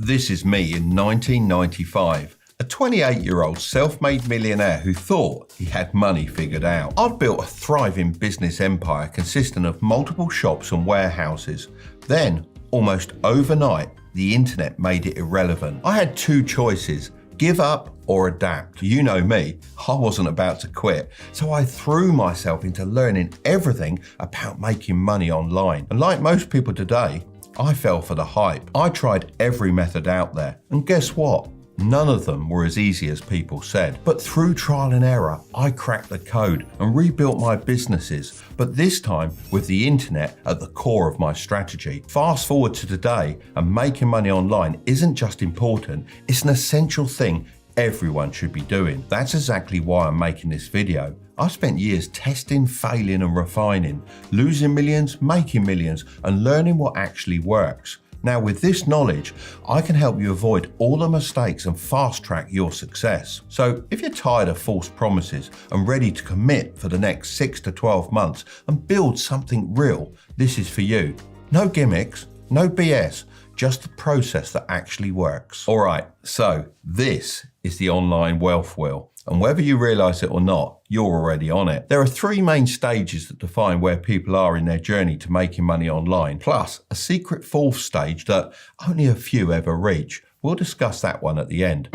This is me in 1995, a 28-year-old self-made millionaire who thought he had money figured out. I'd built a thriving business empire consisting of multiple shops and warehouses. Then, almost overnight, the internet made it irrelevant. I had two choices: give up or adapt. You know me, I wasn't about to quit, so I threw myself into learning everything about making money online. And like most people today, I fell for the hype. I tried every method out there, and guess what? None of them were as easy as people said. But through trial and error, I cracked the code and rebuilt my businesses, but this time with the internet at the core of my strategy. Fast forward to today, and making money online isn't just important, it's an essential thing everyone should be doing. That's exactly why I'm making this video. I spent years testing, failing and refining, losing millions, making millions, and learning what actually works. Now with this knowledge, I can help you avoid all the mistakes and fast track your success. So if you're tired of false promises and ready to commit for the next 6 to 12 months and build something real, this is for you. No gimmicks, no BS, just the process that actually works. All right, so this is the online wealth wheel. And whether you realize it or not, you're already on it. There are three main stages that define where people are in their journey to making money online, plus a secret fourth stage that only a few ever reach. We'll discuss that one at the end.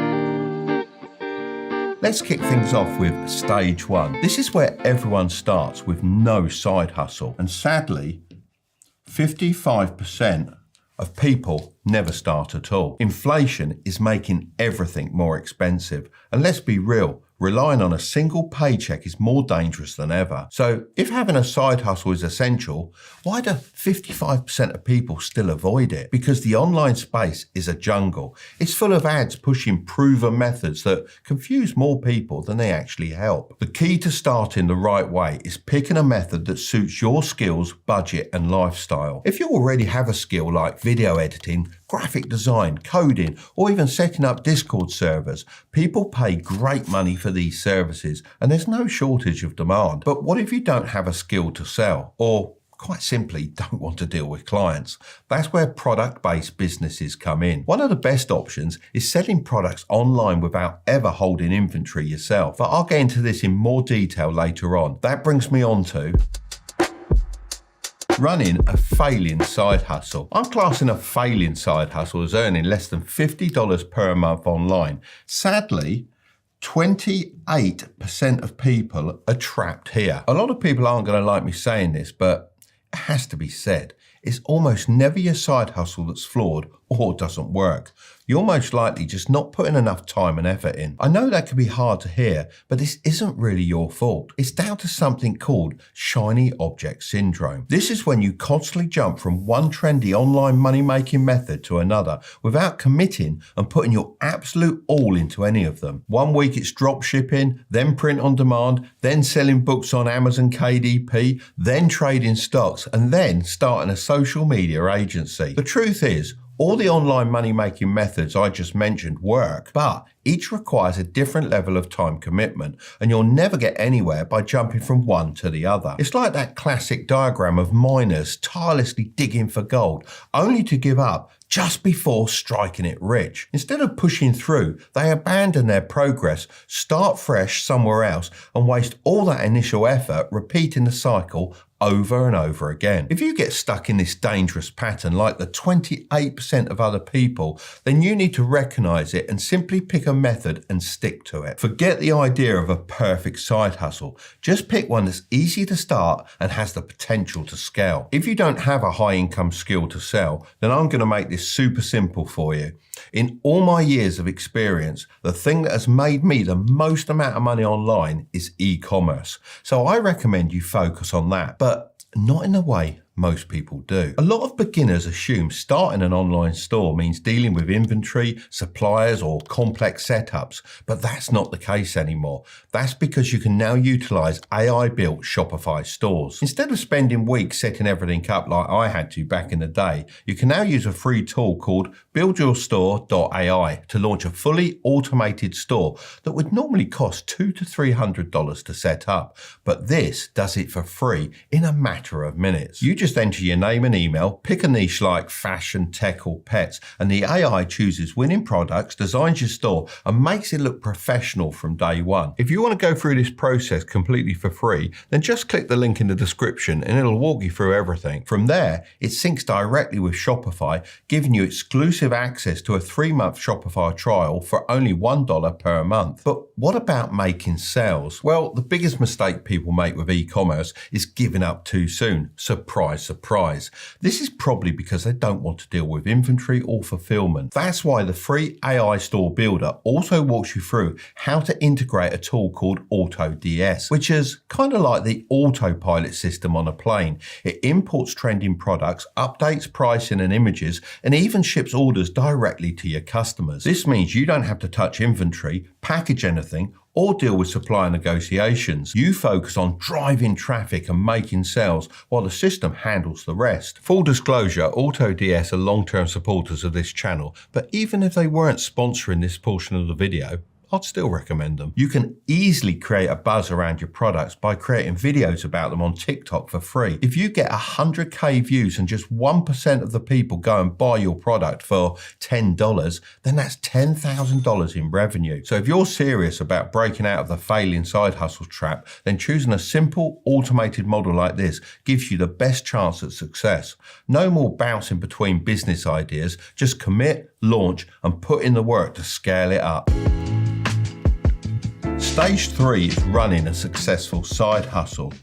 Let's kick things off with stage one. This is where everyone starts with no side hustle. And sadly, 55% of people never start at all. Inflation is making everything more expensive. And let's be real, relying on a single paycheck is more dangerous than ever. So if having a side hustle is essential, why do 55% of people still avoid it? Because the online space is a jungle. It's full of ads pushing proven methods that confuse more people than they actually help. The key to starting the right way is picking a method that suits your skills, budget and lifestyle. If you already have a skill like video editing, graphic design, coding, or even setting up Discord servers, people pay great money for these services and there's no shortage of demand. But what if you don't have a skill to sell, or quite simply don't want to deal with clients? That's where product-based businesses come in. One of the best options is selling products online without ever holding inventory yourself. But I'll get into this in more detail later on. That brings me on to running a failing side hustle. I'm classing a failing side hustle as earning less than $50 per month online. Sadly, 28% of people are trapped here. A lot of people aren't going to like me saying this, but it has to be said. It's almost never your side hustle that's flawed or doesn't work. You're most likely just not putting enough time and effort in. I know that can be hard to hear, but this isn't really your fault. It's down to something called shiny object syndrome. This is when you constantly jump from one trendy online money-making method to another without committing and putting your absolute all into any of them. One week it's drop shipping, then print on demand, then selling books on Amazon KDP, then trading stocks, and then starting a social media agency. The truth is, all the online money-making methods I just mentioned work, but each requires a different level of time commitment, and you'll never get anywhere by jumping from one to the other. It's like that classic diagram of miners tirelessly digging for gold, only to give up just before striking it rich. Instead of pushing through, they abandon their progress, start fresh somewhere else, and waste all that initial effort repeating the cycle over and over again. If you get stuck in this dangerous pattern like the 28% of other people, then you need to recognize it and simply pick a method and stick to it. Forget the idea of a perfect side hustle. Just pick one that's easy to start and has the potential to scale. If you don't have a high income skill to sell, then I'm going to make this super simple for you. In all my years of experience, the thing that has made me the most amount of money online is e-commerce. So I recommend you focus on that, but not in the way most people do. A lot of beginners assume starting an online store means dealing with inventory, suppliers, or complex setups, but that's not the case anymore. That's because you can now utilize AI-built Shopify stores. Instead of spending weeks setting everything up like I had to back in the day, you can now use a free tool called buildyourstore.ai to launch a fully automated store that would normally cost $200 to $300 to set up. But this does it for free in a matter of minutes. You just just enter your name and email, pick a niche like fashion, tech or pets, and the AI chooses winning products, designs your store, and makes it look professional from day one. If you want to go through this process completely for free, then just click the link in the description and it'll walk you through everything. From there, it syncs directly with Shopify, giving you exclusive access to a 3-month Shopify trial for only $1 per month. But what about making sales? Well, the biggest mistake people make with e-commerce is giving up too soon. Surprise, surprise. This is probably because they don't want to deal with inventory or fulfillment. That's why the free AI store builder also walks you through how to integrate a tool called AutoDS, which is kind of like the autopilot system on a plane. It imports trending products, updates pricing and images, and even ships orders directly to your customers. This means you don't have to touch inventory, package anything, or deal with supplier negotiations. You focus on driving traffic and making sales while the system handles the rest. Full disclosure, AutoDS are long-term supporters of this channel, but even if they weren't sponsoring this portion of the video, I'd still recommend them. You can easily create a buzz around your products by creating videos about them on TikTok for free. If you get 100k views and just 1% of the people go and buy your product for $10, then that's $10,000 in revenue. So if you're serious about breaking out of the failing side hustle trap, then choosing a simple automated model like this gives you the best chance at success. No more bouncing between business ideas, just commit, launch, and put in the work to scale it up. Stage 3 is running a successful side hustle.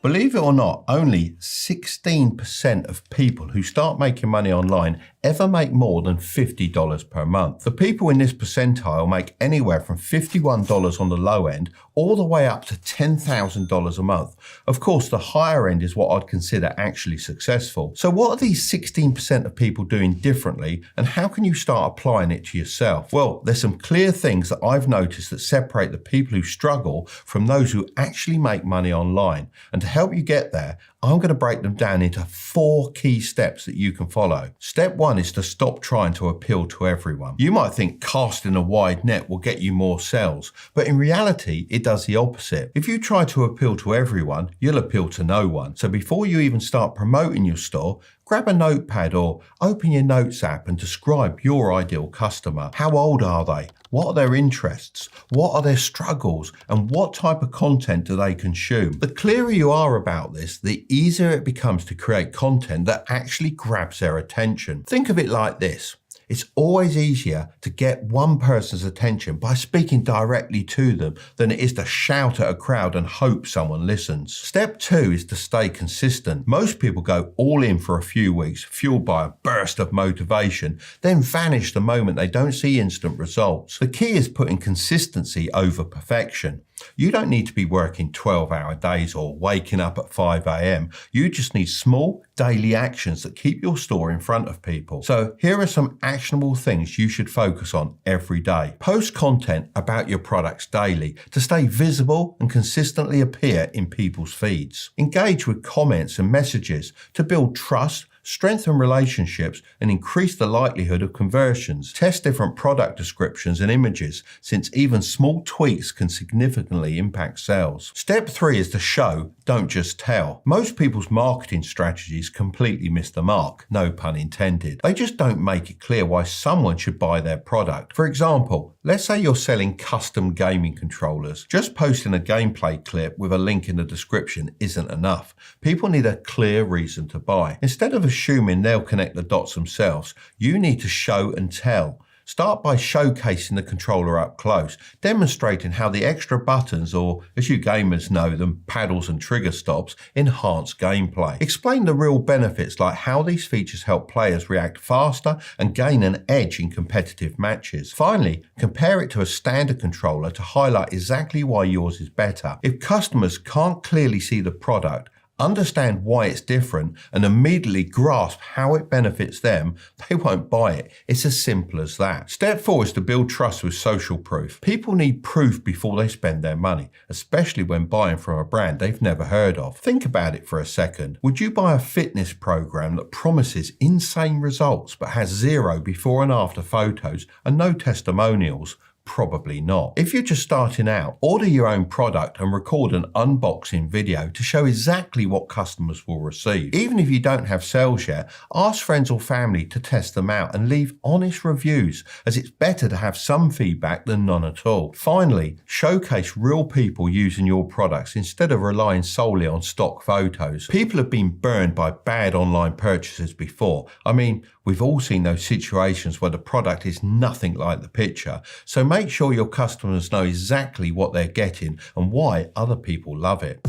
Believe it or not, only 16% of people who start making money online ever make more than $50 per month. The people in this percentile make anywhere from $51 on the low end all the way up to $10,000 a month. Of course, the higher end is what I'd consider actually successful. So what are these 16% of people doing differently, and how can you start applying it to yourself? Well, there's some clear things that I've noticed that separate the people who struggle from those who actually make money online. And to help you get there, I'm going to break them down into 4 key steps that you can follow. Step 1 is to stop trying to appeal to everyone. You might think casting a wide net will get you more sales, but in reality, it does the opposite. If you try to appeal to everyone, you'll appeal to no one. So before you even start promoting your store, grab a notepad or open your notes app and describe your ideal customer. How old are they? What are their interests? What are their struggles? And what type of content do they consume? The clearer you are about this, the easier it becomes to create content that actually grabs their attention. Think of it like this. It's always easier to get one person's attention by speaking directly to them than it is to shout at a crowd and hope someone listens. Step 2 is to stay consistent. Most people go all in for a few weeks, fueled by a burst of motivation, then vanish the moment they don't see instant results. The key is putting consistency over perfection. You don't need to be working 12-hour days or waking up at 5 a.m. You just need small daily actions that keep your store in front of people. So here are some actionable things you should focus on every day. Post content about your products daily to stay visible and consistently appear in people's feeds. Engage with comments and messages to build trust, strengthen relationships, and increase the likelihood of conversions. Test different product descriptions and images, since even small tweaks can significantly impact sales. Step 3 is to show, don't just tell. Most people's marketing strategies completely miss the mark, no pun intended. They just don't make it clear why someone should buy their product. For example, let's say you're selling custom gaming controllers. Just posting a gameplay clip with a link in the description isn't enough. People need a clear reason to buy. Instead of assuming they'll connect the dots themselves, you need to show and tell. Start by showcasing the controller up close, demonstrating how the extra buttons, or as you gamers know them, paddles and trigger stops, enhance gameplay. Explain the real benefits, like how these features help players react faster and gain an edge in competitive matches. Finally, compare it to a standard controller to highlight exactly why yours is better. If customers can't clearly see the product, understand why it's different, and immediately grasp how it benefits them, they won't buy it. It's as simple as that. Step 4 is to build trust with social proof. People need proof before they spend their money, especially when buying from a brand they've never heard of. Think about it for a second. Would you buy a fitness program that promises insane results but has 0 before and after photos and no testimonials? Probably not. If you're just starting out, order your own product and record an unboxing video to show exactly what customers will receive. Even if you don't have sales yet, ask friends or family to test them out and leave honest reviews, as it's better to have some feedback than none at all. Finally, showcase real people using your products instead of relying solely on stock photos. People have been burned by bad online purchases before. I mean, we've all seen those situations where the product is nothing like the picture. So make sure your customers know exactly what they're getting and why other people love it.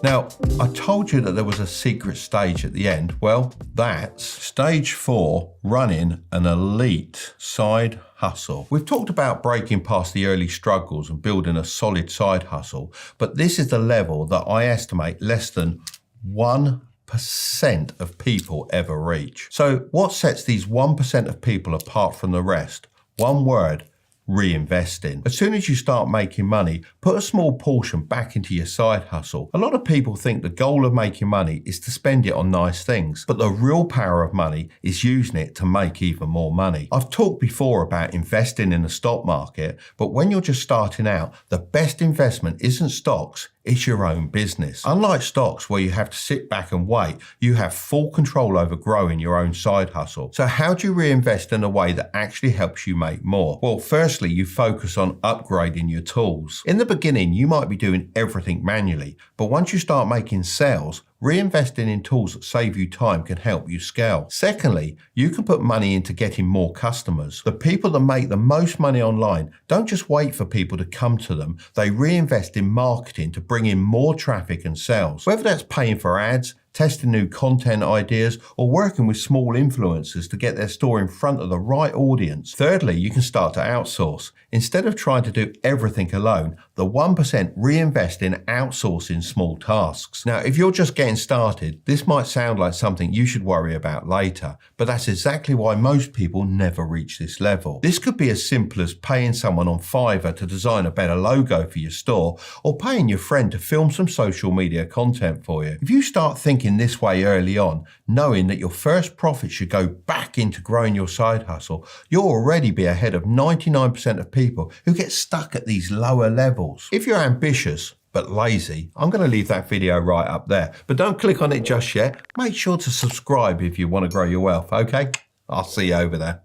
Now, I told you that there was a secret stage at the end. Well, that's stage 4, running an elite side hustle. We've talked about breaking past the early struggles and building a solid side hustle, but this is the level that I estimate less than 1% of people ever reach. So what sets these 1% of people apart from the rest? One word: reinvesting. As soon as you start making money, put a small portion back into your side hustle. A lot of people think the goal of making money is to spend it on nice things, but the real power of money is using it to make even more money. I've talked before about investing in the stock market, but when you're just starting out, the best investment isn't stocks, it's your own business. Unlike stocks where you have to sit back and wait, you have full control over growing your own side hustle. So how do you reinvest in a way that actually helps you make more? Well, firstly, you focus on upgrading your tools. In the beginning, you might be doing everything manually, but once you start making sales, reinvesting in tools that save you time can help you scale. Secondly, you can put money into getting more customers. The people that make the most money online don't just wait for people to come to them, they reinvest in marketing to bring in more traffic and sales. Whether that's paying for ads, testing new content ideas, or working with small influencers to get their store in front of the right audience. Thirdly, you can start to outsource. Instead of trying to do everything alone, the 1% reinvest in outsourcing small tasks. Now, if you're just getting started, this might sound like something you should worry about later, but that's exactly why most people never reach this level. This could be as simple as paying someone on Fiverr to design a better logo for your store, or paying your friend to film some social media content for you. If you start thinking this way early on, knowing that your first profit should go back into growing your side hustle, you'll already be ahead of 99% of people who get stuck at these lower levels. If you're ambitious but lazy, I'm going to leave that video right up there. But don't click on it just yet. Make sure to subscribe if you want to grow your wealth, okay? I'll see you over there.